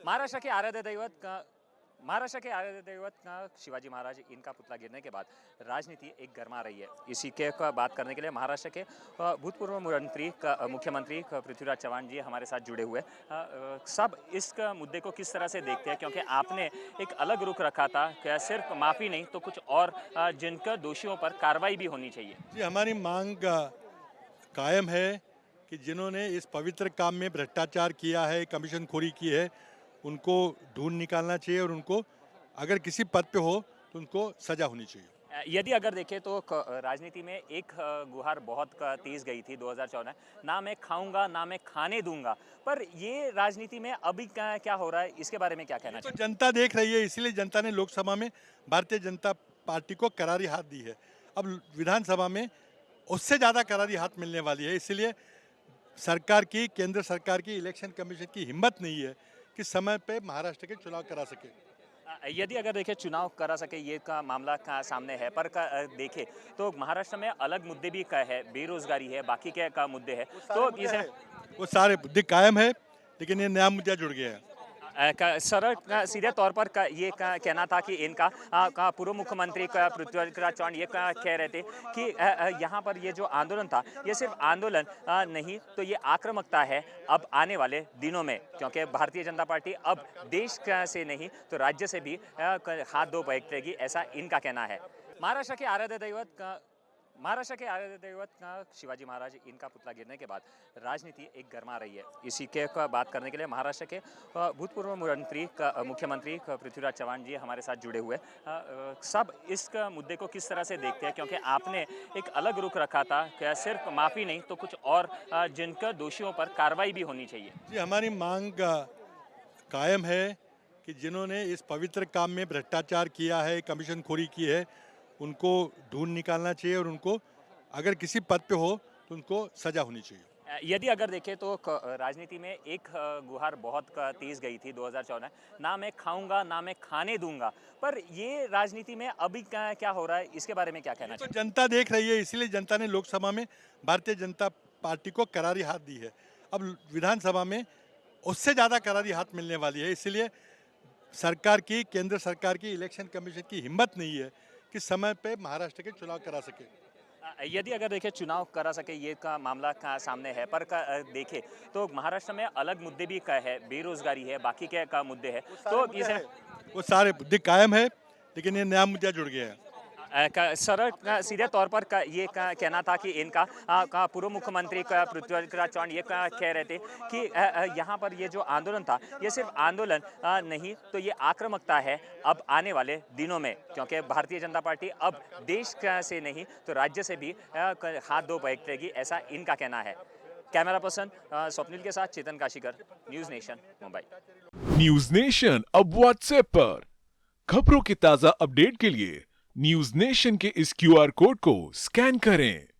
महाराष्ट्र के आराध्य दैवत शिवाजी महाराज इनका पुतला गिरने के बाद राजनीति एक गर्मा रही है। इसी के का बात करने के लिए महाराष्ट्र के भूतपूर्व मुख्यमंत्री पृथ्वीराज चव्हाण जी हमारे साथ जुड़े हुए सब इस मुद्दे को किस तरह से देखते हैं, क्योंकि आपने एक अलग रुख रखा था कि सिर्फ माफ़ी नहीं तो कुछ और जिनका दोषियों पर कार्रवाई भी होनी चाहिए। जी, हमारी मांग कायम है कि जिन्होंने इस पवित्र काम में भ्रष्टाचार किया है, कमीशनखोरी की है, उनको ढूंढ निकालना चाहिए और उनको अगर किसी पद पे हो तो उनको सजा होनी चाहिए। यदि अगर देखें तो राजनीति में एक गुहार बहुत तेज गई थी 2014, ना मैं खाऊंगा ना मैं खाने दूंगा, पर ये राजनीति में अभी क्या हो रहा है, इसके बारे में क्या कहना तो चाहिए? जनता देख रही है, इसलिए जनता ने लोकसभा में भारतीय जनता पार्टी को करारी हाथ दी है। अब विधानसभा में उससे ज़्यादा करारी हाथ मिलने वाली है, इसलिए सरकार की, केंद्र सरकार की, इलेक्शन कमीशन की हिम्मत नहीं है कि समय पे महाराष्ट्र के चुनाव करा सके। यदि अगर देखें चुनाव करा सके ये का मामला का सामने है, पर देखें तो महाराष्ट्र में अलग मुद्दे भी का है, बेरोजगारी है, बाकी के का मुद्दे है, तो इसे वो सारे मुद्दे कायम है, लेकिन ये नया मुद्दा जुड़ गया है। सरल सीधे तौर पर ये कहना था कि इनका पूर्व मुख्यमंत्री का पृथ्वीराज चव्हाण ये कह रहे थे कि यहाँ पर ये जो आंदोलन था ये सिर्फ आंदोलन नहीं तो ये आक्रामकता है अब आने वाले दिनों में, क्योंकि भारतीय जनता पार्टी अब देश से नहीं तो राज्य से भी हाथ धो बैठेगी, ऐसा इनका कहना है। महाराष्ट्र के आराध्य दैवत शिवाजी महाराज इनका पुतला गिरने के बाद राजनीति एक गर्मा रही है। इसी के का बात करने के लिए महाराष्ट्र के भूतपूर्व मुख्यमंत्री पृथ्वीराज चव्हाण जी हमारे साथ जुड़े हुए सब इस मुद्दे को किस तरह से देखते हैं, क्योंकि आपने एक अलग रुख रखा था कि सिर्फ माफ़ी नहीं तो कुछ और जिनका दोषियों पर कार्रवाई भी होनी चाहिए। जी, हमारी मांग कायम है कि जिन्होंने इस पवित्र काम में भ्रष्टाचार किया है, कमीशनखोरी की है, उनको ढूंढ निकालना चाहिए और उनको अगर किसी पद पे हो तो उनको सजा होनी चाहिए। यदि अगर देखें तो राजनीति में एक गुहार बहुत तेज गई थी 2014, ना मैं खाऊंगा ना मैं खाने दूंगा, पर ये राजनीति में अभी क्या हो रहा है, इसके बारे में क्या कहना तो चाहिए? जनता देख रही है, इसलिए जनता ने लोकसभा में भारतीय जनता पार्टी को करारी हाथ दी है। अब विधानसभा में उससे ज़्यादा करारी हाथ मिलने वाली है, इसलिए सरकार की, केंद्र सरकार की, इलेक्शन कमीशन की हिम्मत नहीं है कि समय पे महाराष्ट्र के चुनाव करा सके। यदि अगर देखें चुनाव करा सके ये का मामला का सामने है, पर देखें तो महाराष्ट्र में अलग मुद्दे भी का है, बेरोजगारी है, बाकी के का मुद्दे है, तो इसे वो सारे मुद्दे कायम है, लेकिन ये नया मुद्दा जुड़ गया है। सरल सीधे तौर पर ये कहना था कि इनका पूर्व मुख्यमंत्री का पृथ्वीराज चव्हाण ये कह रहे थे कि यहाँ पर ये जो आंदोलन था ये सिर्फ आंदोलन नहीं तो ये आक्रामकता है अब आने वाले दिनों में, क्योंकि भारतीय जनता पार्टी अब देश से नहीं तो राज्य से भी हाथ धो बैठेगी, ऐसा इनका कहना है। कैमरा पर्सन स्वप्निल के साथ Chetan Kashikar, news nation, Mumbai. News nation अब व्हाट्सएप पर खबरों के ताजा अपडेट के लिए न्यूज़ नेशन के इस क्यूआर कोड को स्कैन करें।